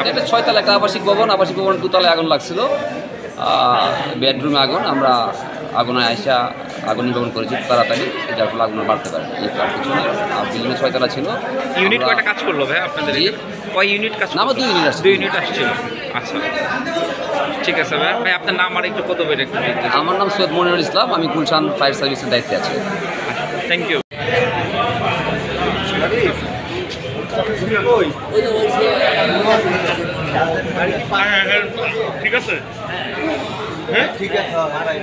এটা 6 তলা একটা আবাসিক ভবন দোতলায় আগুন লাগছিল, বেডরুমে আগুন। আমরা আগুনে আইসা আগুন নির্বাপন করেছি তাড়াতাড়ি, যার ফলে আগুন বাড়তে পারে এই তার পিছনে। আর বিল্ডিংয়ে 6 তলা ছিল। ইউনিট কয়টা কাজ করলো ভাই আপনাদের? কয় ইউনিট কাজ? আমার 2 ইউনিট আসছে। 2 ইউনিট আসছিল। আচ্ছা ঠিক আছে ভাই। ভাই আপনার নাম আর একটু কত বের একটু? আমার নাম সৈয়দ মনিরুল ইসলাম, আমি গুলশান ফায়ার সার্ভিসের দায়িত্বে আছি। Thank you. ঠিক আছে ঠিক আছে। তাহলে